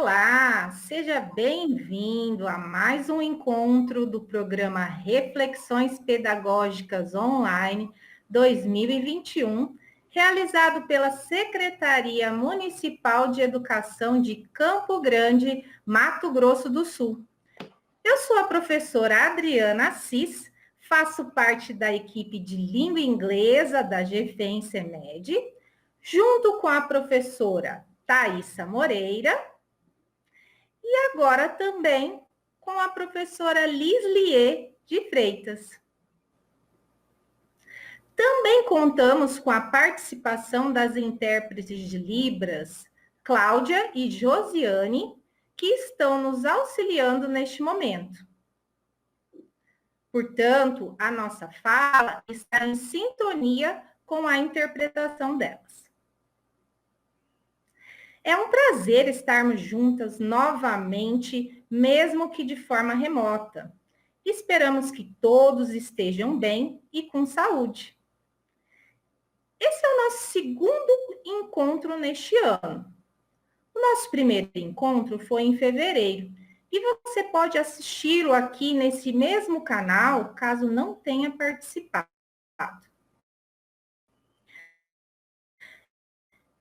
Olá, seja bem-vindo a mais um encontro do programa Reflexões Pedagógicas Online 2021, realizado pela Secretaria Municipal de Educação de Campo Grande, Mato Grosso do Sul. Eu sou a professora Adriana Assis, faço parte da equipe de língua inglesa da GFEM-CEMED, junto com a professora Thaisa Moreira, e agora também com a professora Lislie de Freitas. Também contamos com a participação das intérpretes de Libras, Cláudia e Josiane, que estão nos auxiliando neste momento. Portanto, a nossa fala está em sintonia com a interpretação delas. É um prazer estarmos juntas novamente, mesmo que de forma remota. Esperamos que todos estejam bem e com saúde. Esse é o nosso segundo encontro neste ano. O nosso primeiro encontro foi em fevereiro e você pode assisti-lo aqui nesse mesmo canal, caso não tenha participado.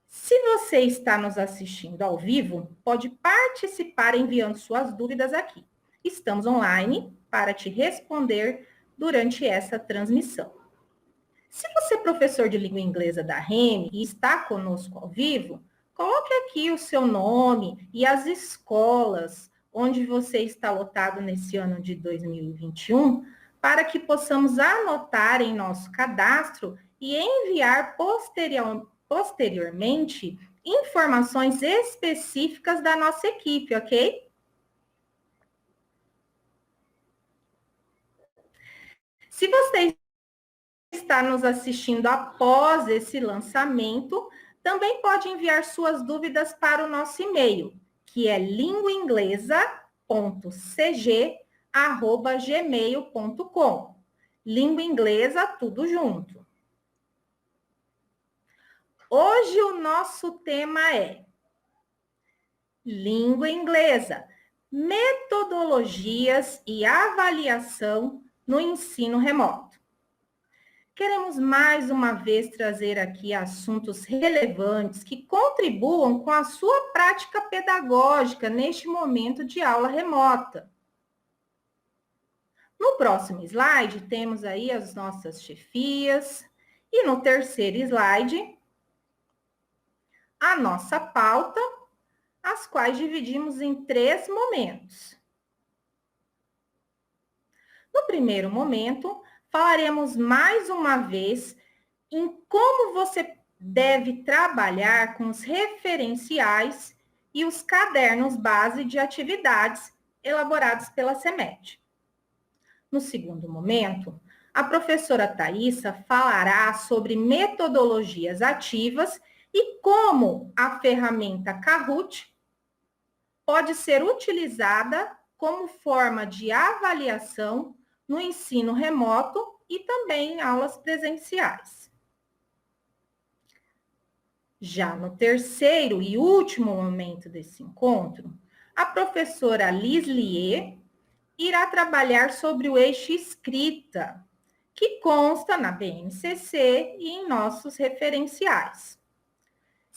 Se você está nos assistindo ao vivo, pode participar enviando suas dúvidas aqui. Estamos online para te responder durante essa transmissão. Se você é professor de língua inglesa da REM e está conosco ao vivo, coloque aqui o seu nome e as escolas onde você está lotado nesse ano de 2021, para que possamos anotar em nosso cadastro e enviar posteriormente informações específicas da nossa equipe, ok? Se você está nos assistindo após esse lançamento, também pode enviar suas dúvidas para o nosso e-mail, que é linguainglesa.cg@gmail.com. Língua inglesa, tudo junto. Hoje o nosso tema é língua inglesa, metodologias e avaliação no ensino remoto. Queremos mais uma vez trazer aqui assuntos relevantes que contribuam com a sua prática pedagógica neste momento de aula remota. No próximo slide, temos aí as nossas chefias, e no terceiro slide, a nossa pauta, as quais dividimos em 3 momentos. No primeiro momento, falaremos mais uma vez em como você deve trabalhar com os referenciais e os cadernos base de atividades elaborados pela CEMED. No segundo momento, a professora Thaisa falará sobre metodologias ativas e como a ferramenta Kahoot pode ser utilizada como forma de avaliação no ensino remoto e também em aulas presenciais. Já no terceiro e último momento desse encontro, a professora Lislie irá trabalhar sobre o eixo escrita, que consta na BNCC e em nossos referenciais.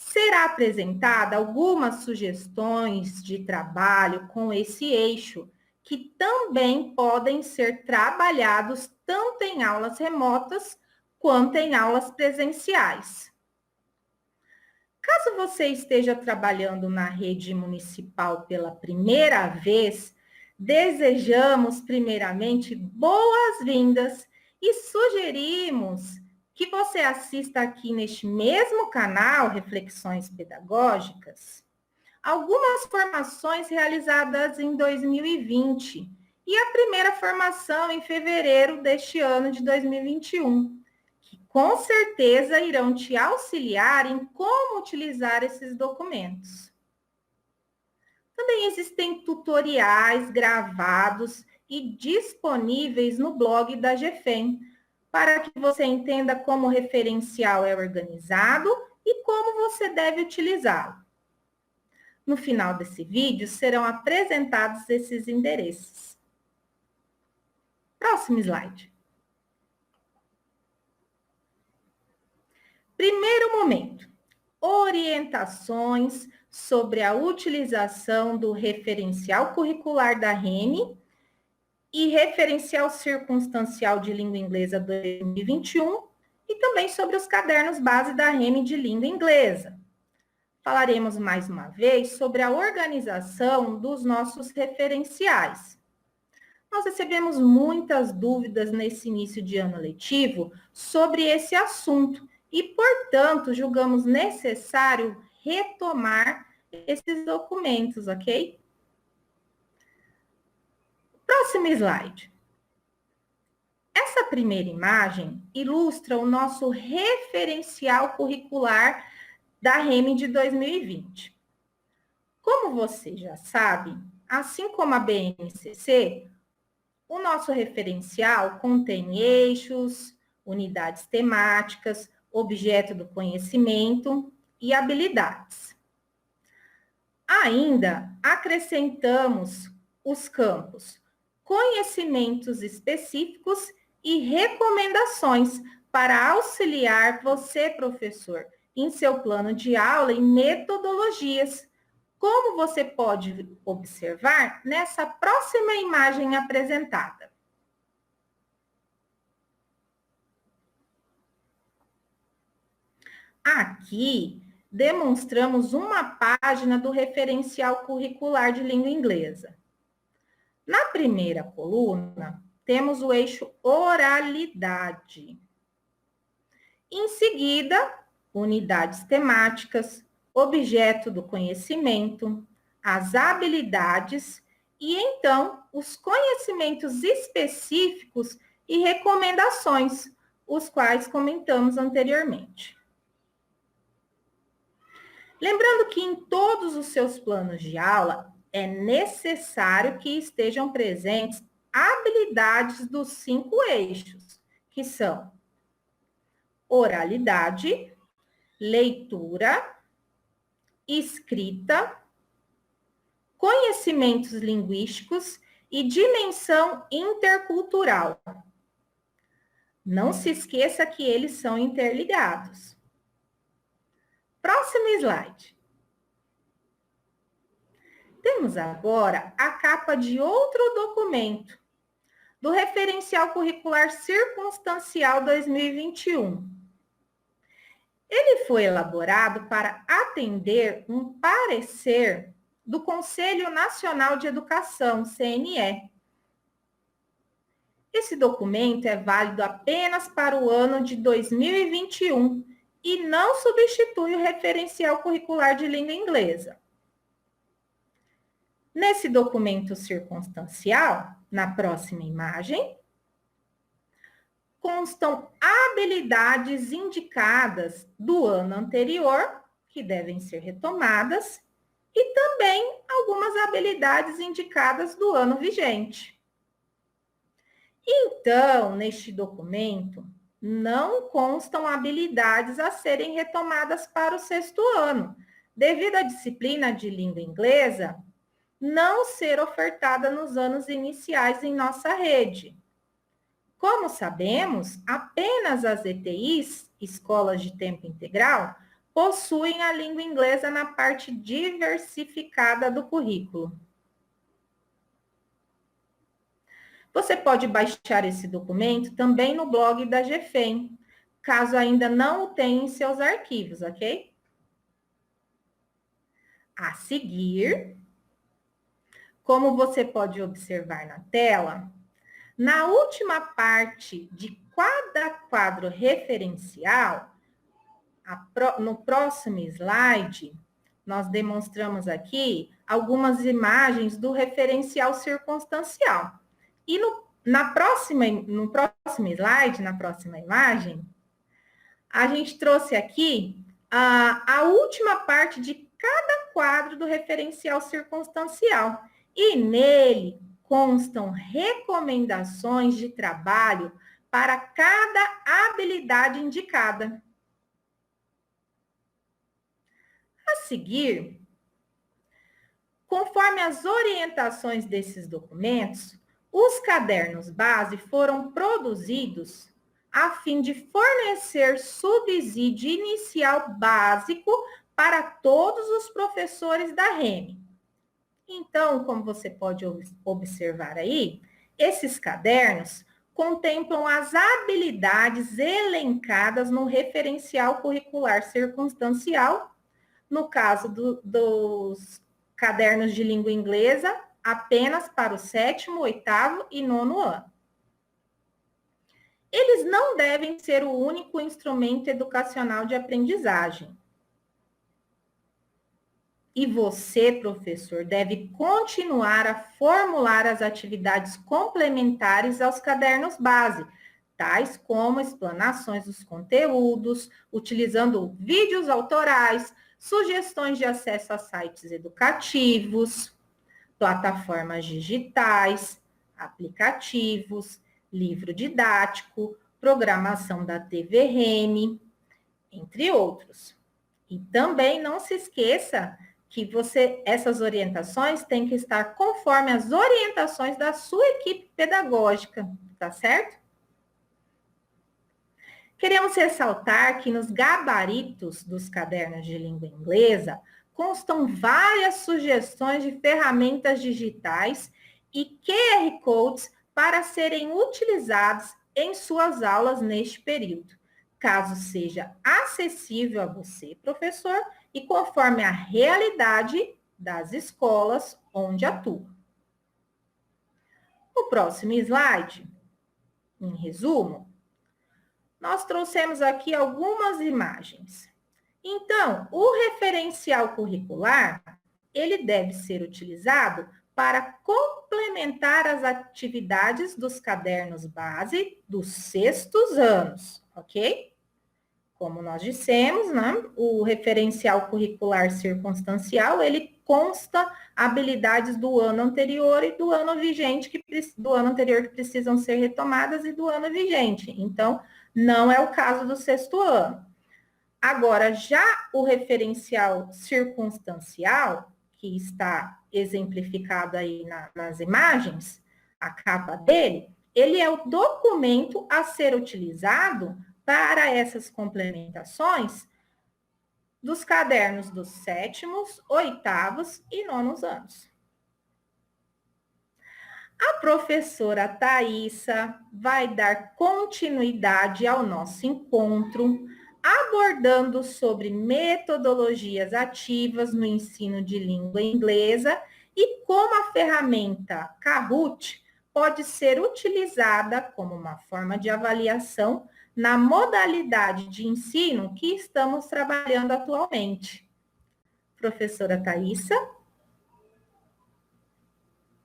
Será apresentada algumas sugestões de trabalho com esse eixo, que também podem ser trabalhados tanto em aulas remotas quanto em aulas presenciais. Caso você esteja trabalhando na rede municipal pela primeira vez, desejamos primeiramente boas-vindas e sugerimos que você assista aqui neste mesmo canal, Reflexões Pedagógicas, algumas formações realizadas em 2020 e a primeira formação em fevereiro deste ano de 2021, que com certeza irão te auxiliar em como utilizar esses documentos. Também existem tutoriais gravados e disponíveis no blog da GFEM, para que você entenda como o referencial é organizado e como você deve utilizá-lo. No final desse vídeo, serão apresentados esses endereços. Próximo slide. Primeiro momento, orientações sobre a utilização do referencial curricular da REME e referencial circunstancial de língua inglesa 2021 e também sobre os cadernos base da REME de língua inglesa. Falaremos mais uma vez sobre a organização dos nossos referenciais. Nós recebemos muitas dúvidas nesse início de ano letivo sobre esse assunto e, portanto, julgamos necessário retomar esses documentos, ok? Próximo slide. Essa primeira imagem ilustra o nosso referencial curricular da REME de 2020. Como você já sabe, assim como a BNCC, o nosso referencial contém eixos, unidades temáticas, objeto do conhecimento e habilidades. Ainda acrescentamos os campos conhecimentos específicos e recomendações para auxiliar você, professor, em seu plano de aula e metodologias, como você pode observar nessa próxima imagem apresentada. Aqui, demonstramos uma página do referencial curricular de língua inglesa. Na primeira coluna, temos o eixo oralidade. Em seguida, unidades temáticas, objeto do conhecimento, as habilidades e, então, os conhecimentos específicos e recomendações, os quais comentamos anteriormente. Lembrando que em todos os seus planos de aula, é necessário que estejam presentes habilidades dos 5 eixos, que são oralidade, leitura, escrita, conhecimentos linguísticos e dimensão intercultural. Não se esqueça que eles são interligados. Próximo slide. Temos agora a capa de outro documento, do Referencial Curricular Circunstancial 2021. Ele foi elaborado para atender um parecer do Conselho Nacional de Educação, CNE. Esse documento é válido apenas para o ano de 2021 e não substitui o Referencial Curricular de Língua Inglesa. Nesse documento circunstancial, na próxima imagem, constam habilidades indicadas do ano anterior, que devem ser retomadas, e também algumas habilidades indicadas do ano vigente. Então, neste documento, não constam habilidades a serem retomadas para o 6º ano, devido à disciplina de língua inglesa não ser ofertada nos anos iniciais em nossa rede. Como sabemos, apenas as ETIs, escolas de tempo integral, possuem a língua inglesa na parte diversificada do currículo. Você pode baixar esse documento também no blog da GFEM, caso ainda não o tenha em seus arquivos, ok? A seguir, como você pode observar na tela, na última parte de cada quadro referencial, no próximo slide, nós demonstramos aqui algumas imagens do referencial circunstancial. E no próximo slide, na próxima imagem, a gente trouxe aqui a última parte de cada quadro do referencial circunstancial. E nele constam recomendações de trabalho para cada habilidade indicada. A seguir, Conforme as orientações desses documentos, os cadernos base foram produzidos a fim de fornecer subsídio inicial básico para todos os professores da REME. Então, como você pode observar aí, esses cadernos contemplam as habilidades elencadas no referencial curricular circunstancial, no caso dos cadernos de língua inglesa, apenas para o 7º, 8º e 9º ano. Eles não devem ser o único instrumento educacional de aprendizagem. E você, professor, deve continuar a formular as atividades complementares aos cadernos base, tais como explanações dos conteúdos, utilizando vídeos autorais, sugestões de acesso a sites educativos, plataformas digitais, aplicativos, livro didático, programação da TV REME, entre outros. E também não se esqueça que essas orientações têm que estar conforme as orientações da sua equipe pedagógica, tá certo? Queremos ressaltar que nos gabaritos dos cadernos de língua inglesa constam várias sugestões de ferramentas digitais e QR Codes para serem utilizados em suas aulas neste período, caso seja acessível a você, professor, e conforme a realidade das escolas onde atua. O próximo slide, em resumo, nós trouxemos aqui algumas imagens. Então, o referencial curricular, ele deve ser utilizado para complementar as atividades dos cadernos base dos 6º anos, ok? Como nós dissemos, né, o referencial curricular circunstancial, ele consta habilidades do ano anterior e do ano vigente, do ano anterior que precisam ser retomadas e do ano vigente. Então, não é o caso do 6º ano. Agora, já o referencial circunstancial, que está exemplificado aí nas imagens, a capa dele, ele é o documento a ser utilizado para essas complementações dos cadernos dos 7º, 8º e 9º anos. A professora Thaisa vai dar continuidade ao nosso encontro, abordando sobre metodologias ativas no ensino de língua inglesa e como a ferramenta Kahoot pode ser utilizada como uma forma de avaliação na modalidade de ensino que estamos trabalhando atualmente. Professora Thaisa?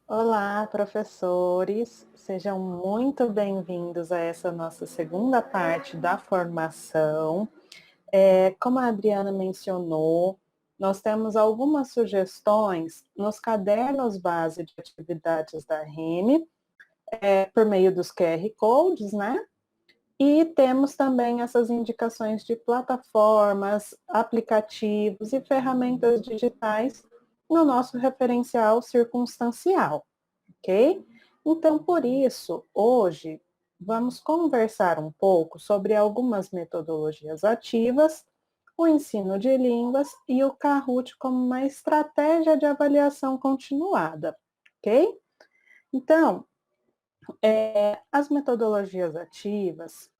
Olá, professores, sejam muito bem-vindos a essa nossa segunda parte da formação. Como a Adriana mencionou, nós temos algumas sugestões nos cadernos base de atividades da REME, por meio dos QR Codes, né? E temos também essas indicações de plataformas, aplicativos e ferramentas digitais no nosso referencial circunstancial, ok? Então, por isso, hoje, vamos conversar um pouco sobre algumas metodologias ativas, o ensino de línguas e o Kahoot como uma estratégia de avaliação continuada, ok? Então, as metodologias ativas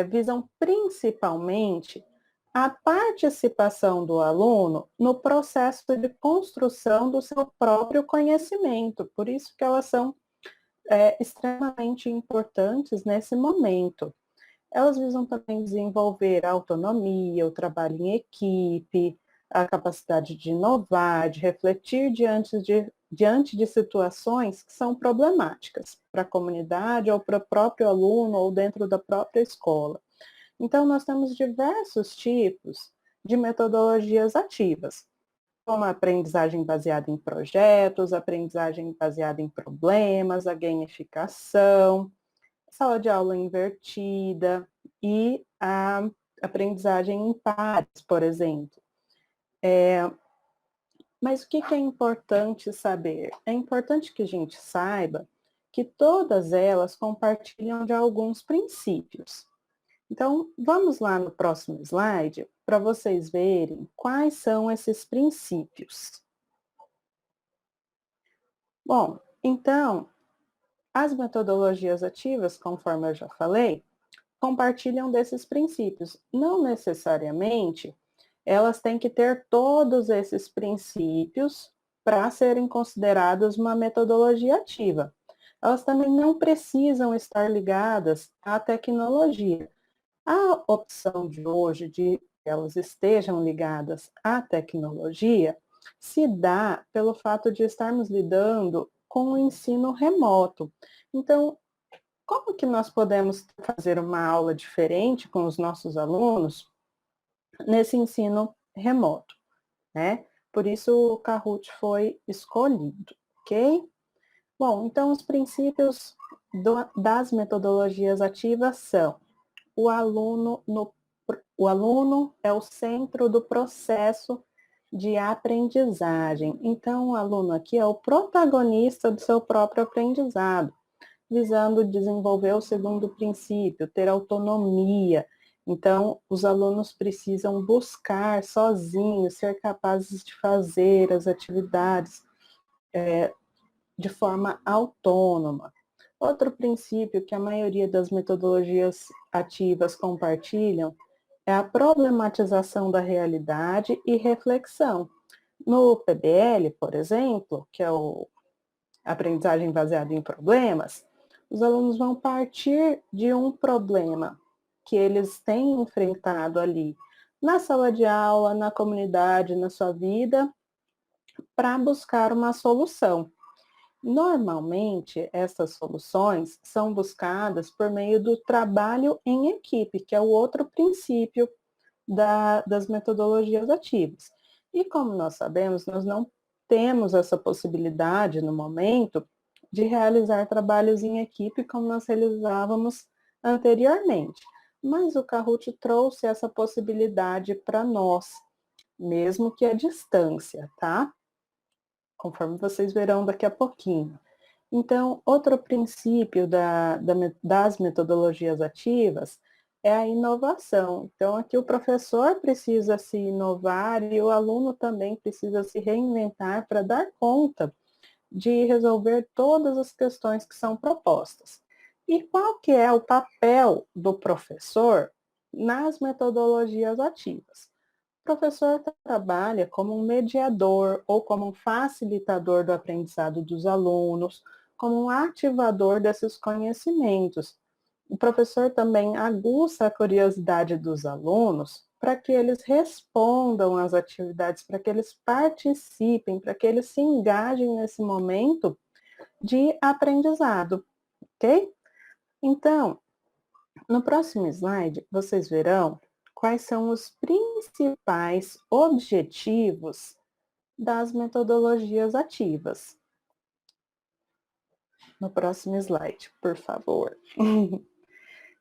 visam principalmente a participação do aluno no processo de construção do seu próprio conhecimento. Por isso que elas são extremamente importantes nesse momento. Elas visam também desenvolver a autonomia, o trabalho em equipe, a capacidade de inovar, de refletir diante de situações que são problemáticas para a comunidade ou para o próprio aluno ou dentro da própria escola. Então, nós temos diversos tipos de metodologias ativas, como a aprendizagem baseada em projetos, aprendizagem baseada em problemas, a gamificação, sala de aula invertida e a aprendizagem em pares, por exemplo. Mas o que é importante saber? É importante que a gente saiba que todas elas compartilham de alguns princípios. Então, vamos lá no próximo slide para vocês verem quais são esses princípios. Bom, então, as metodologias ativas, conforme eu já falei, compartilham desses princípios. Não necessariamente elas têm que ter todos esses princípios para serem consideradas uma metodologia ativa. Elas também não precisam estar ligadas à tecnologia. A opção de hoje de que elas estejam ligadas à tecnologia se dá pelo fato de estarmos lidando com o ensino remoto. Então, como que nós podemos fazer uma aula diferente com os nossos alunos nesse ensino remoto, né? Por isso o Kahoot foi escolhido, ok? Bom, então os princípios das metodologias ativas são o aluno é o centro do processo de aprendizagem. Então, o aluno aqui é o protagonista do seu próprio aprendizado, visando desenvolver o segundo princípio, ter autonomia. Então, os alunos precisam buscar sozinhos, ser capazes de fazer as atividades de forma autônoma. Outro princípio que a maioria das metodologias ativas compartilham é a problematização da realidade e reflexão. No PBL, por exemplo, que é o aprendizagem baseada em problemas, os alunos vão partir de um problema que eles têm enfrentado ali na sala de aula, na comunidade, na sua vida, para buscar uma solução. Normalmente, essas soluções são buscadas por meio do trabalho em equipe, que é o outro princípio das metodologias ativas. E como nós sabemos, nós não temos essa possibilidade no momento de realizar trabalhos em equipe como nós realizávamos anteriormente. Mas o Kahoot trouxe essa possibilidade para nós, mesmo que à distância, tá? Conforme vocês verão daqui a pouquinho. Então, outro princípio das metodologias ativas é a inovação. Então, aqui o professor precisa se inovar e o aluno também precisa se reinventar para dar conta de resolver todas as questões que são propostas. E qual que é o papel do professor nas metodologias ativas? O professor trabalha como um mediador ou como um facilitador do aprendizado dos alunos, como um ativador desses conhecimentos. O professor também aguça a curiosidade dos alunos para que eles respondam às atividades, para que eles participem, para que eles se engajem nesse momento de aprendizado, ok? Então, no próximo slide, vocês verão quais são os principais objetivos das metodologias ativas. No próximo slide, por favor.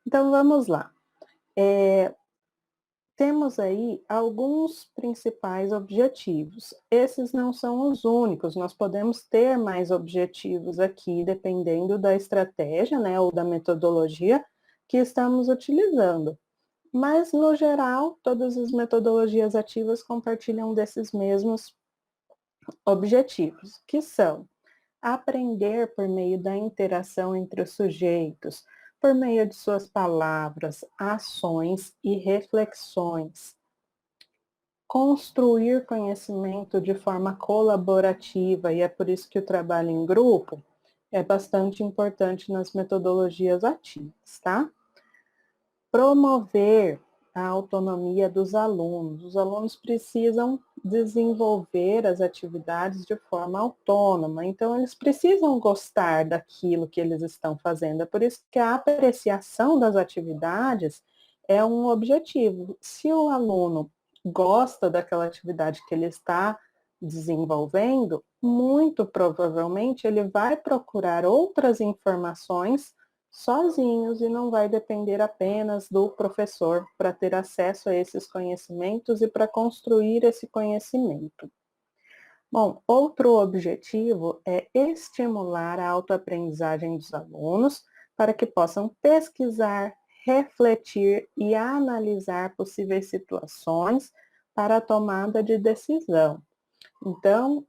Então, vamos lá. Temos aí alguns principais objetivos. Esses não são os únicos, nós podemos ter mais objetivos aqui, dependendo da estratégia, né, ou da metodologia que estamos utilizando. Mas, no geral, todas as metodologias ativas compartilham desses mesmos objetivos, que são aprender por meio da interação entre os sujeitos, por meio de suas palavras, ações e reflexões. Construir conhecimento de forma colaborativa, e é por isso que o trabalho em grupo é bastante importante nas metodologias ativas, tá? Promover a autonomia dos alunos. Os alunos precisam desenvolver as atividades de forma autônoma, então eles precisam gostar daquilo que eles estão fazendo. É por isso que a apreciação das atividades é um objetivo. Se o aluno gosta daquela atividade que ele está desenvolvendo, muito provavelmente ele vai procurar outras informações sozinhos e não vai depender apenas do professor para ter acesso a esses conhecimentos e para construir esse conhecimento. Bom, outro objetivo é estimular a autoaprendizagem dos alunos para que possam pesquisar, refletir e analisar possíveis situações para a tomada de decisão. Então,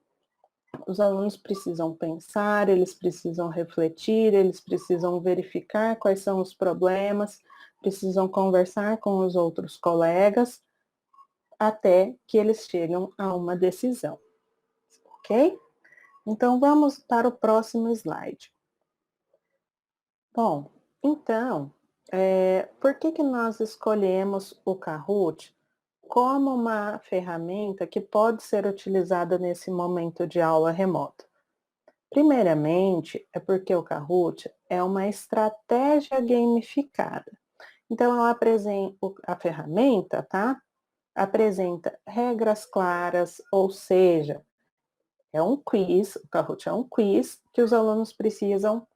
os alunos precisam pensar, eles precisam refletir, eles precisam verificar quais são os problemas, precisam conversar com os outros colegas até que eles chegam a uma decisão, ok? Então, vamos para o próximo slide. Bom, então, por que nós escolhemos o Kahoot como uma ferramenta que pode ser utilizada nesse momento de aula remota? Primeiramente, é porque o Kahoot é uma estratégia gamificada. Então, a ferramenta, tá? Apresenta regras claras, ou seja, é um quiz, o Kahoot é um quiz que os alunos precisam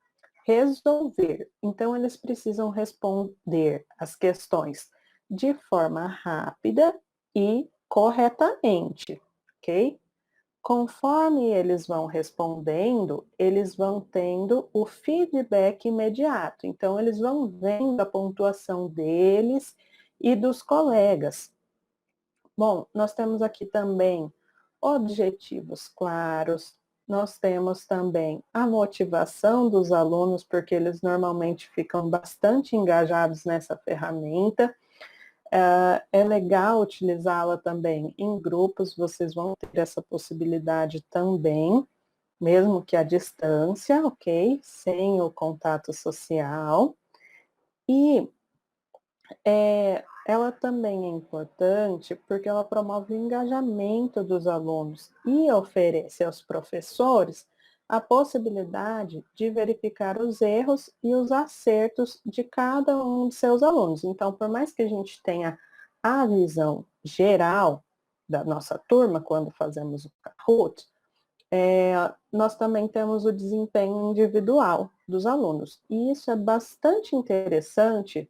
resolver. Então, eles precisam responder as questões de forma rápida e corretamente, ok? Conforme eles vão respondendo, eles vão tendo o feedback imediato. Então, eles vão vendo a pontuação deles e dos colegas. Bom, nós temos aqui também objetivos claros, nós temos também a motivação dos alunos, porque eles normalmente ficam bastante engajados nessa ferramenta. É legal utilizá-la também em grupos, vocês vão ter essa possibilidade também, mesmo que à distância, ok? Sem o contato social. E ela também é importante porque ela promove o engajamento dos alunos e oferece aos professores a possibilidade de verificar os erros e os acertos de cada um de seus alunos. Então, por mais que a gente tenha a visão geral da nossa turma quando fazemos o Kahoot, nós também temos o desempenho individual dos alunos. E isso é bastante interessante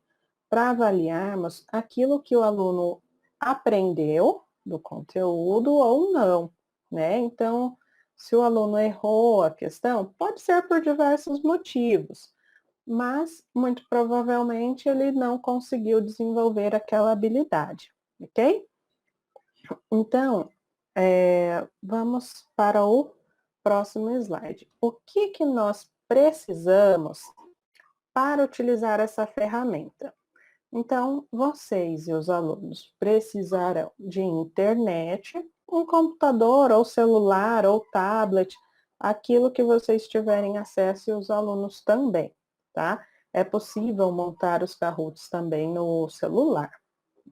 para avaliarmos aquilo que o aluno aprendeu do conteúdo ou não, né? Então, se o aluno errou a questão, pode ser por diversos motivos, mas muito provavelmente ele não conseguiu desenvolver aquela habilidade, ok? Então, vamos para o próximo slide. O que nós precisamos para utilizar essa ferramenta? Então, vocês e os alunos precisarão de internet, um computador ou celular ou tablet, aquilo que vocês tiverem acesso e os alunos também, tá? É possível montar os Kahoots também no celular,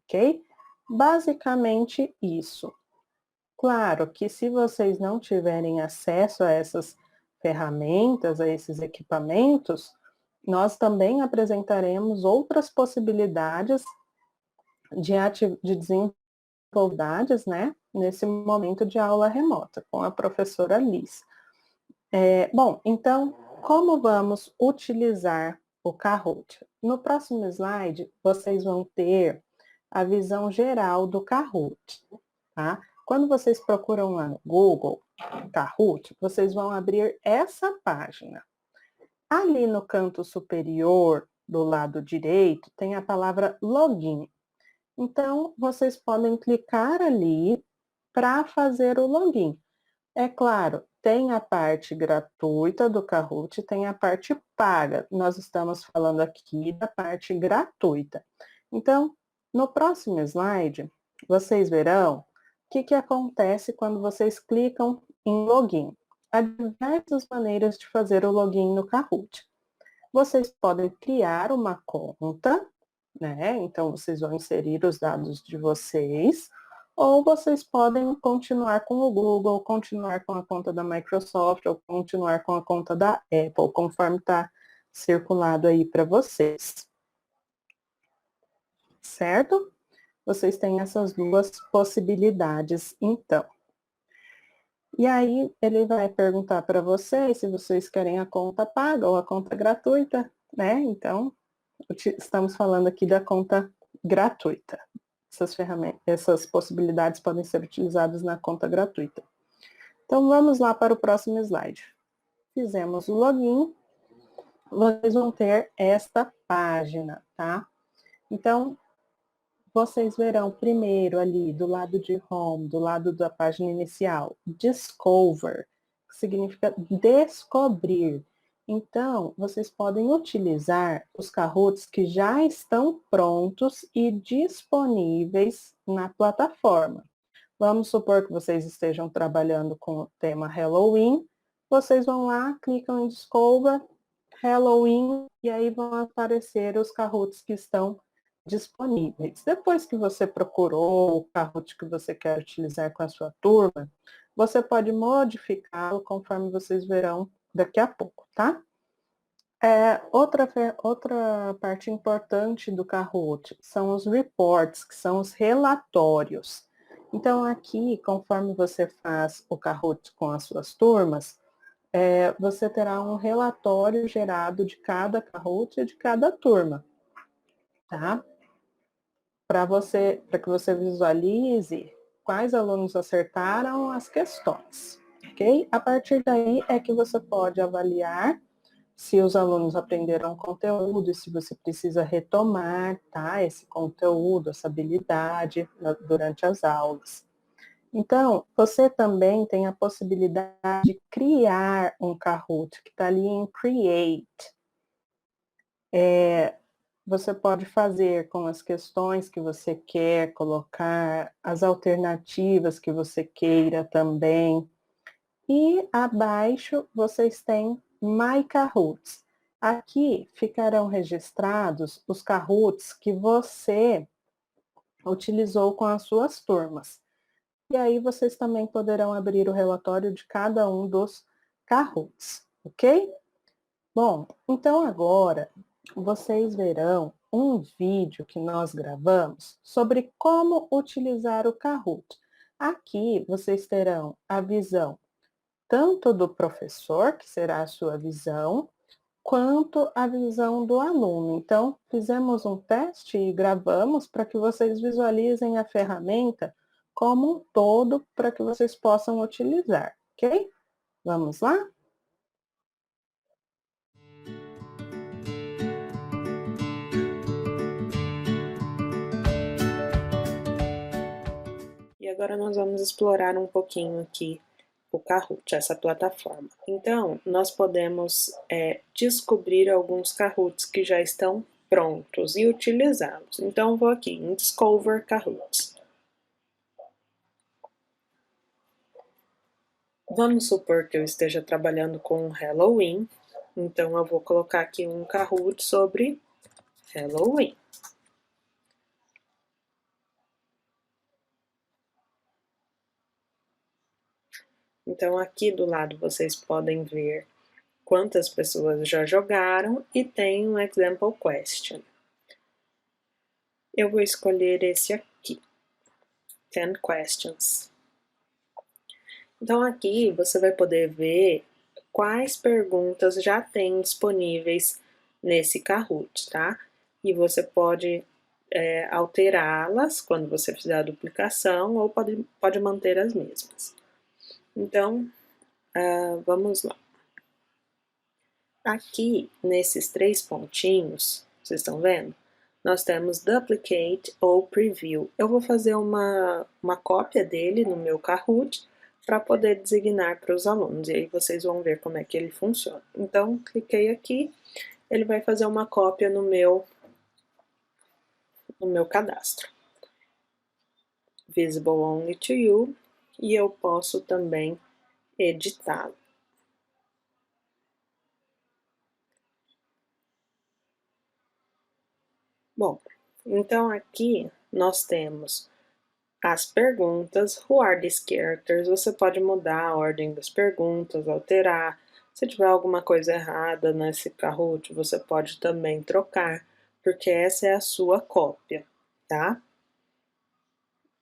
ok? Basicamente isso. Claro que se vocês não tiverem acesso a essas ferramentas, a esses equipamentos, nós também apresentaremos outras possibilidades de desenvolvidas, né, nesse momento de aula remota, com a professora Liz. Bom, então, como vamos utilizar o Kahoot? No próximo slide, vocês vão ter a visão geral do Kahoot, tá? Quando vocês procuram lá no Google, Kahoot, vocês vão abrir essa página. Ali no canto superior do lado direito tem a palavra login. Então, vocês podem clicar ali para fazer o login. É claro, tem a parte gratuita do Kahoot, tem a parte paga. Nós estamos falando aqui da parte gratuita. Então, no próximo slide, vocês verão o que acontece quando vocês clicam em login. Há diversas maneiras de fazer o login no Kahoot. Vocês podem criar uma conta, né? Então, vocês vão inserir os dados de vocês, ou vocês podem continuar com o Google, continuar com a conta da Microsoft, ou continuar com a conta da Apple, conforme está circulado aí para vocês. Certo? Vocês têm essas duas possibilidades, então. E aí, ele vai perguntar para vocês se vocês querem a conta paga ou a conta gratuita, né? Então, estamos falando aqui da conta gratuita. Essas possibilidades podem ser utilizadas na conta gratuita. Então, vamos lá para o próximo slide. Fizemos o login, vocês vão ter esta página, tá? Então, vocês verão primeiro ali do lado de Home, do lado da página inicial, Discover, que significa descobrir. Então, vocês podem utilizar os Kahoots que já estão prontos e disponíveis na plataforma. Vamos supor que vocês estejam trabalhando com o tema Halloween. Vocês vão lá, clicam em Discover, Halloween, e aí vão aparecer os Kahoots que estão disponíveis. Depois que você procurou o Kahoot que você quer utilizar com a sua turma, você pode modificá-lo conforme vocês verão daqui a pouco, tá? Outra parte importante do Kahoot são os reports, que são os relatórios. Então, aqui, conforme você faz o Kahoot com as suas turmas, você terá um relatório gerado de cada Kahoot e de cada turma, tá? Para que você visualize quais alunos acertaram as questões, ok? A partir daí é que você pode avaliar se os alunos aprenderam o conteúdo e se você precisa retomar, tá, esse conteúdo, essa habilidade durante as aulas. Então, você também tem a possibilidade de criar um Kahoot, que está ali em Create. Você pode fazer com as questões que você quer colocar, as alternativas que você queira também. E abaixo vocês têm My Kahoots. Aqui ficarão registrados os Kahoots que você utilizou com as suas turmas. E aí vocês também poderão abrir o relatório de cada um dos Kahoots, ok? Bom, então agora vocês verão um vídeo que nós gravamos sobre como utilizar o Kahoot. Aqui vocês terão a visão tanto do professor, que será a sua visão, quanto a visão do aluno. Então, fizemos um teste e gravamos para que vocês visualizem a ferramenta como um todo para que vocês possam utilizar, ok? Vamos lá? E agora nós vamos explorar um pouquinho aqui o Kahoot, essa plataforma. Então, nós podemos descobrir alguns Kahoots que já estão prontos e utilizá-los. Então, vou aqui em Discover Kahoots. Vamos supor que eu esteja trabalhando com Halloween, então eu vou colocar aqui um Kahoot sobre Halloween. Então, aqui do lado vocês podem ver quantas pessoas já jogaram e tem um example question. Eu vou escolher esse aqui, 10 questions. Então, aqui você vai poder ver quais perguntas já tem disponíveis nesse Kahoot, tá? E você pode alterá-las quando você fizer a duplicação ou pode manter as mesmas. Então, vamos lá. Aqui, nesses 3 pontinhos, vocês estão vendo? Nós temos Duplicate ou Preview. Eu vou fazer uma cópia dele no meu Kahoot para poder designar para os alunos. E aí vocês vão ver como é que ele funciona. Então, cliquei aqui, ele vai fazer uma cópia no meu cadastro. Visible only to you. E eu posso também editá-lo. Bom, então aqui nós temos as perguntas, who are these characters? Você pode mudar a ordem das perguntas, alterar. Se tiver alguma coisa errada nesse Kahoot, você pode também trocar, porque essa é a sua cópia, tá?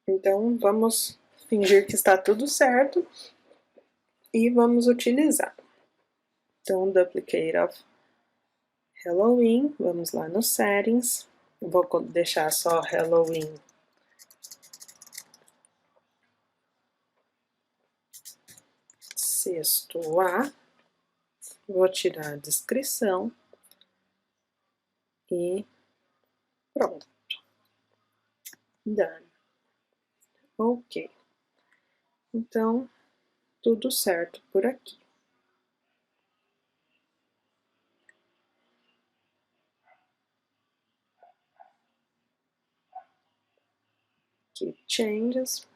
Então, vamos fingir que está tudo certo e vamos utilizar. Então, Duplicate of Halloween, vamos lá no Settings, vou deixar só Halloween. sexto A, vou tirar a descrição e pronto. Done. Ok. Então, tudo certo por aqui. Keep changes.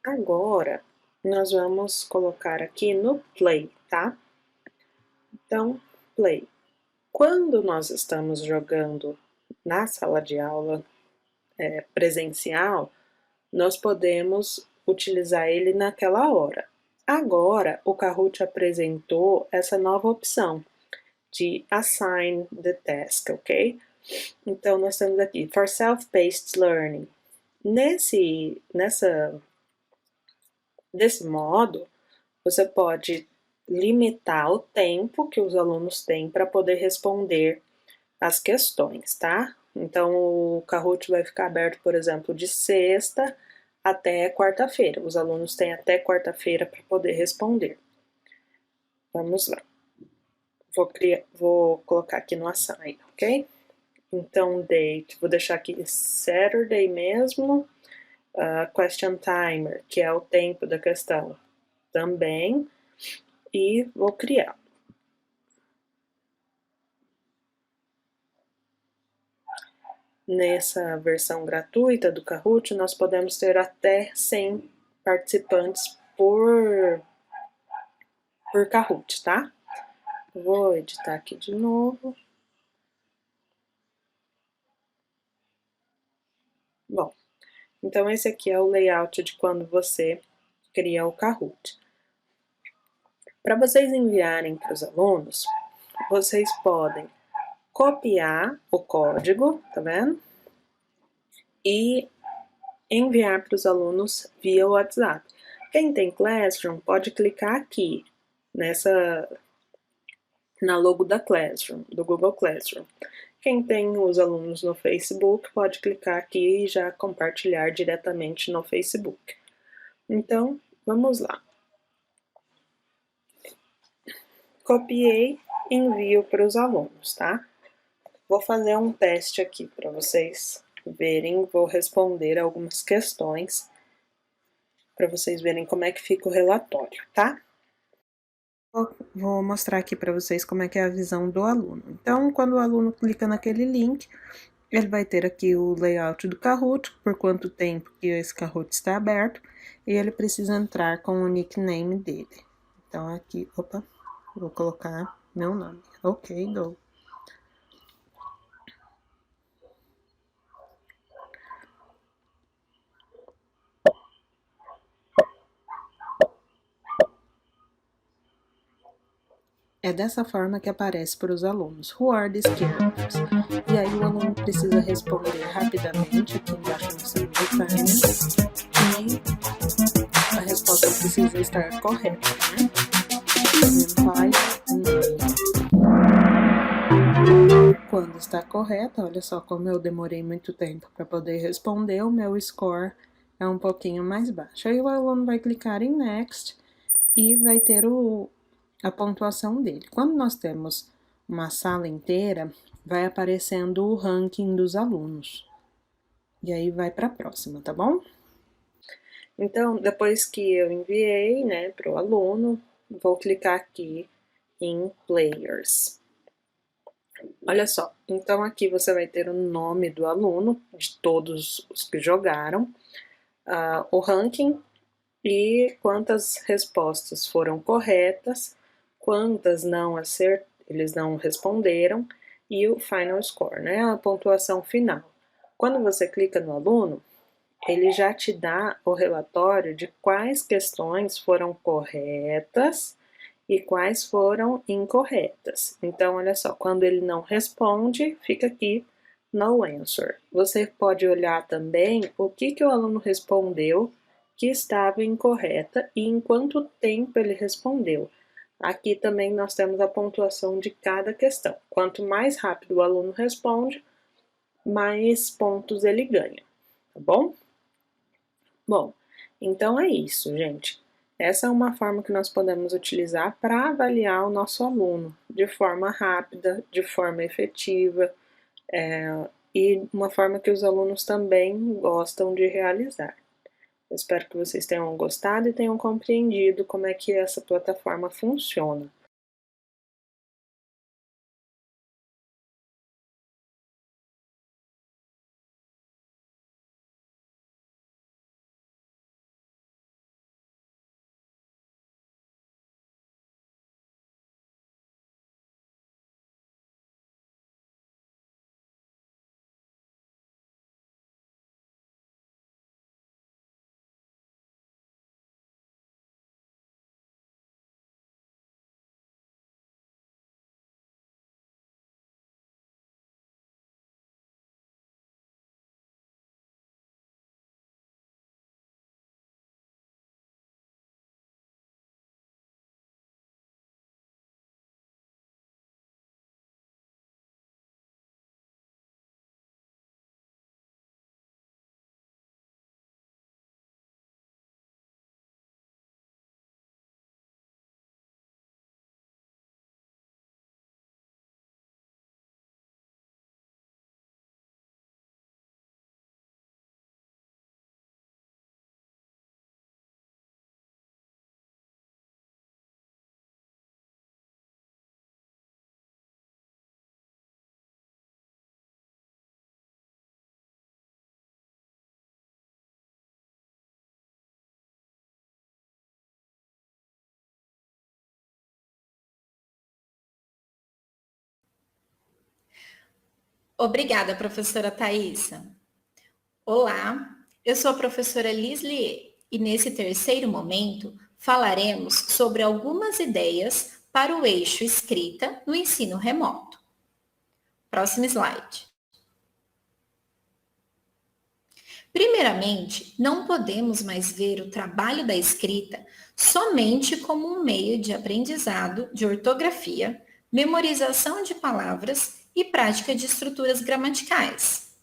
Agora, nós vamos colocar aqui no play, tá? Então, play. Quando nós estamos jogando na sala de aula presencial, nós podemos utilizar ele naquela hora. Agora, o Kahoot apresentou essa nova opção de assign the task, ok? Então, nós temos aqui, for self-paced learning. Desse modo, você pode limitar o tempo que os alunos têm para poder responder as questões, tá? Então, o Kahoot vai ficar aberto, por exemplo, de sexta até quarta-feira. Os alunos têm até quarta-feira para poder responder. Vamos lá. Vou colocar aqui no assign, ok? Então, date, vou deixar aqui Saturday mesmo. Question timer, que é o tempo da questão, também. E vou criar. Nessa versão gratuita do Kahoot, nós podemos ter até 100 participantes por Kahoot, tá? Vou editar aqui de novo. Bom, então esse aqui é o layout de quando você cria o Kahoot. Para vocês enviarem para os alunos, vocês podem copiar o código, tá vendo? E enviar para os alunos via WhatsApp. Quem tem Classroom pode clicar aqui, na logo da Classroom, do Google Classroom. Quem tem os alunos no Facebook pode clicar aqui e já compartilhar diretamente no Facebook. Então, vamos lá. Copiei e envio para os alunos, tá? Vou fazer um teste aqui para vocês verem, vou responder algumas questões para vocês verem como é que fica o relatório, tá? Vou mostrar aqui para vocês como é que é a visão do aluno. Então, quando o aluno clica naquele link, ele vai ter aqui o layout do Kahoot, por quanto tempo que esse Kahoot está aberto, e ele precisa entrar com o nickname dele. Então, aqui, opa, vou colocar meu nome. Ok, go. É dessa forma que aparece para os alunos. Who are these characters? E aí o aluno precisa responder rapidamente aqui embaixo no seu time. E a resposta precisa estar correta, né? Quando está correta, olha só como eu demorei muito tempo para poder responder, o meu score é um pouquinho mais baixo. Aí o aluno vai clicar em Next e vai ter a pontuação dele. Quando nós temos uma sala inteira, vai aparecendo o ranking dos alunos. E aí vai para a próxima, tá bom? Então, depois que eu enviei, né, para o aluno, vou clicar aqui em Players. Olha só, então aqui você vai ter o nome do aluno, de todos os que jogaram, o ranking e quantas respostas foram corretas, quantas eles não responderam, e o final score, né, a pontuação final. Quando você clica no aluno, ele já te dá o relatório de quais questões foram corretas e quais foram incorretas. Então, olha só, quando ele não responde, fica aqui no answer. Você pode olhar também o que o aluno respondeu que estava incorreta e em quanto tempo ele respondeu. Aqui também nós temos a pontuação de cada questão. Quanto mais rápido o aluno responde, mais pontos ele ganha, tá bom? Bom, Então é isso, gente. Essa é uma forma que nós podemos utilizar para avaliar o nosso aluno de forma rápida, de forma efetiva, e uma forma que os alunos também gostam de realizar. Eu espero que vocês tenham gostado e tenham compreendido como é que essa plataforma funciona. Obrigada, professora Thaisa. Olá, eu sou a professora Lislie e nesse terceiro momento falaremos sobre algumas ideias para o eixo escrita no ensino remoto. Próximo slide. Primeiramente, não podemos mais ver o trabalho da escrita somente como um meio de aprendizado de ortografia, memorização de palavras e prática de estruturas gramaticais.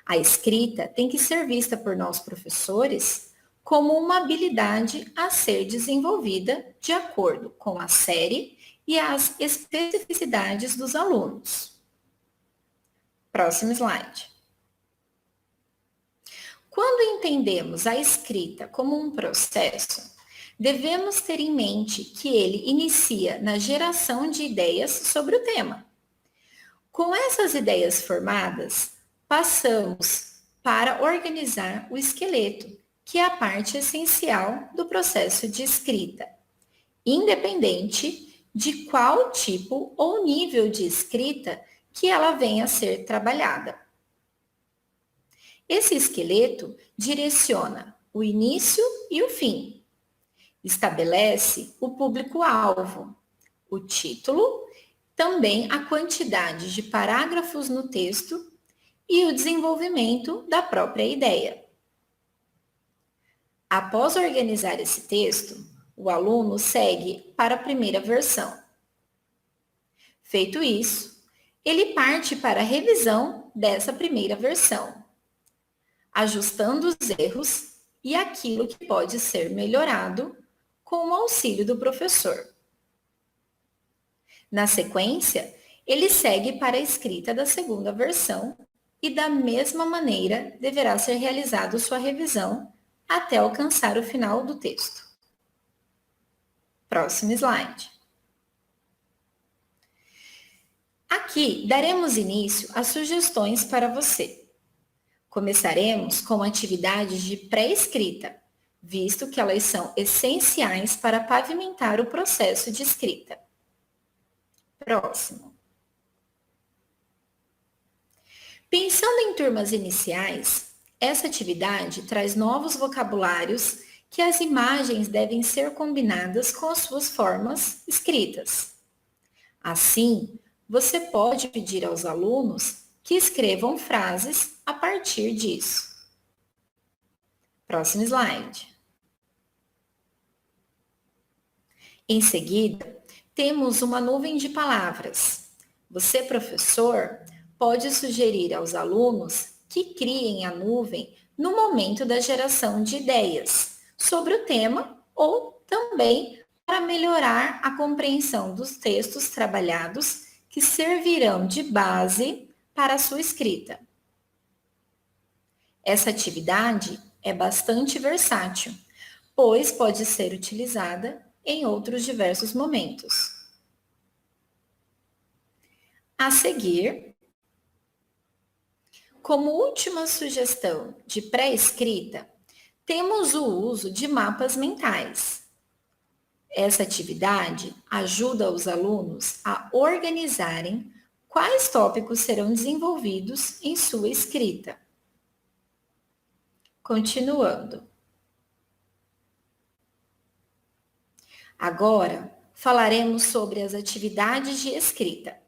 A escrita tem que ser vista por nós professores como uma habilidade a ser desenvolvida de acordo com a série e as especificidades dos alunos. Próximo slide. Quando entendemos a escrita como um processo, devemos ter em mente que ele inicia na geração de ideias sobre o tema. Com essas ideias formadas, passamos para organizar o esqueleto, que é a parte essencial do processo de escrita, independente de qual tipo ou nível de escrita que ela venha a ser trabalhada. Esse esqueleto direciona o início e o fim, estabelece o público-alvo, o título, também a quantidade de parágrafos no texto e o desenvolvimento da própria ideia. Após organizar esse texto, o aluno segue para a primeira versão. Feito isso, ele parte para a revisão dessa primeira versão, ajustando os erros e aquilo que pode ser melhorado com o auxílio do professor. Na sequência, ele segue para a escrita da segunda versão e, da mesma maneira, deverá ser realizada sua revisão até alcançar o final do texto. Próximo slide. Aqui, daremos início às sugestões para você. Começaremos com atividades de pré-escrita, visto que elas são essenciais para pavimentar o processo de escrita. Próximo. Pensando em turmas iniciais, essa atividade traz novos vocabulários que as imagens devem ser combinadas com as suas formas escritas. Assim, você pode pedir aos alunos que escrevam frases a partir disso. Próximo slide. Em seguida, temos uma nuvem de palavras. Você, professor, pode sugerir aos alunos que criem a nuvem no momento da geração de ideias, sobre o tema ou também para melhorar a compreensão dos textos trabalhados que servirão de base para a sua escrita. Essa atividade é bastante versátil, pois pode ser utilizada em outros diversos momentos. A seguir, como última sugestão de pré-escrita, temos o uso de mapas mentais. Essa atividade ajuda os alunos a organizarem quais tópicos serão desenvolvidos em sua escrita. Continuando. Agora, falaremos sobre as atividades de escrita.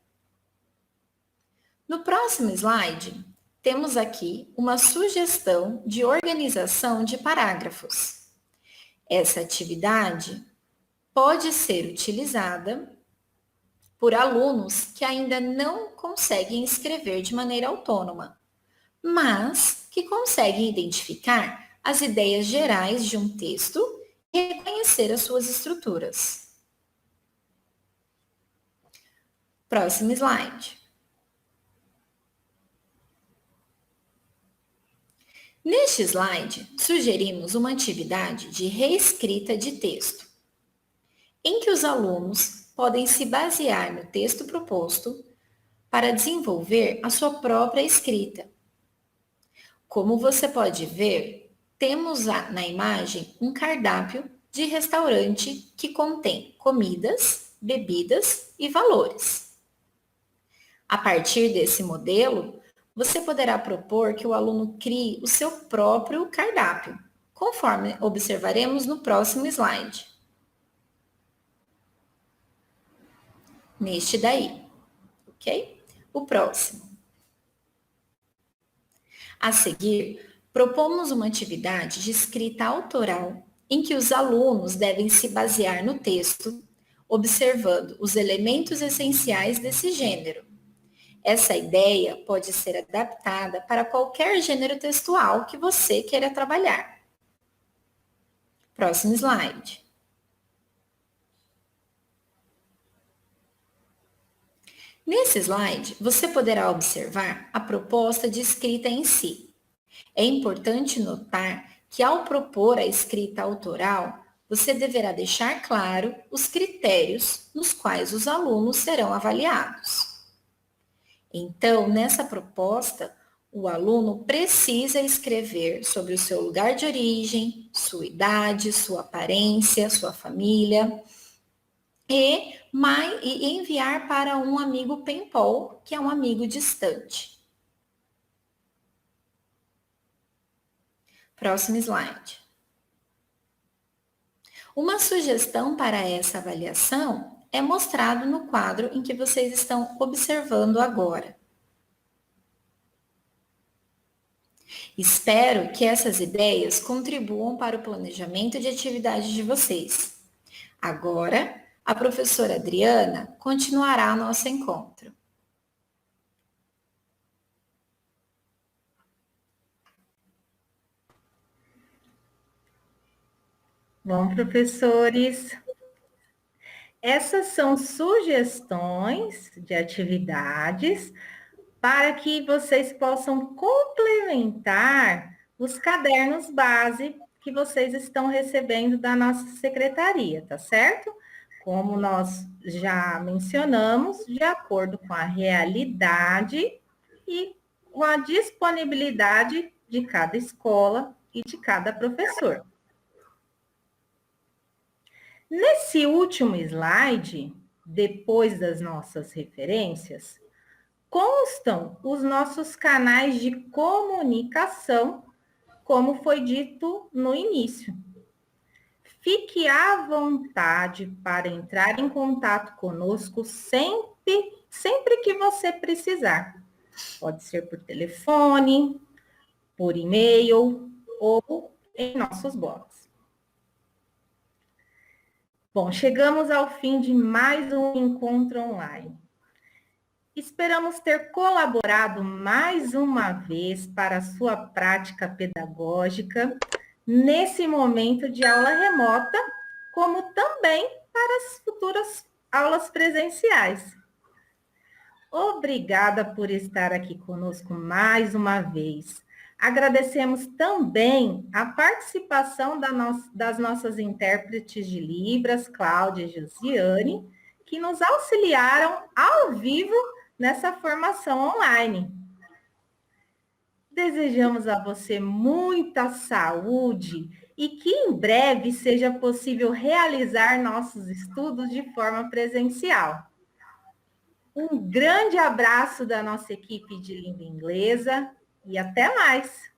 No próximo slide, temos aqui uma sugestão de organização de parágrafos. Essa atividade pode ser utilizada por alunos que ainda não conseguem escrever de maneira autônoma, mas que conseguem identificar as ideias gerais de um texto e reconhecer as suas estruturas. Próximo slide. Neste slide, sugerimos uma atividade de reescrita de texto, em que os alunos podem se basear no texto proposto para desenvolver a sua própria escrita. Como você pode ver, temos na imagem um cardápio de restaurante que contém comidas, bebidas e valores. A partir desse modelo, você poderá propor que o aluno crie o seu próprio cardápio, conforme observaremos no próximo slide. Neste daí, ok? O próximo. A seguir, propomos uma atividade de escrita autoral em que os alunos devem se basear no texto, observando os elementos essenciais desse gênero. Essa ideia pode ser adaptada para qualquer gênero textual que você queira trabalhar. Próximo slide. Nesse slide, você poderá observar a proposta de escrita em si. É importante notar que ao propor a escrita autoral, você deverá deixar claro os critérios nos quais os alunos serão avaliados. Então, nessa proposta, o aluno precisa escrever sobre o seu lugar de origem, sua idade, sua aparência, sua família e enviar para um amigo penpal, que é um amigo distante. Próximo slide. Uma sugestão para essa avaliação é mostrado no quadro em que vocês estão observando agora. Espero que essas ideias contribuam para o planejamento de atividade de vocês. Agora, a professora Adriana continuará nosso encontro. Bom, professores, essas são sugestões de atividades para que vocês possam complementar os cadernos base que vocês estão recebendo da nossa secretaria, tá certo? Como nós já mencionamos, de acordo com a realidade e com a disponibilidade de cada escola e de cada professor. Nesse último slide, depois das nossas referências, constam os nossos canais de comunicação, como foi dito no início. Fique à vontade para entrar em contato conosco sempre que você precisar. Pode ser por telefone, por e-mail ou em nossos blogs. Bom, chegamos ao fim de mais um encontro online. Esperamos ter colaborado mais uma vez para a sua prática pedagógica, nesse momento de aula remota, como também para as futuras aulas presenciais. Obrigada por estar aqui conosco mais uma vez. Agradecemos também a participação das nossas intérpretes de Libras, Cláudia e Josiane, que nos auxiliaram ao vivo nessa formação online. Desejamos a você muita saúde e que em breve seja possível realizar nossos estudos de forma presencial. Um grande abraço da nossa equipe de língua inglesa e até mais!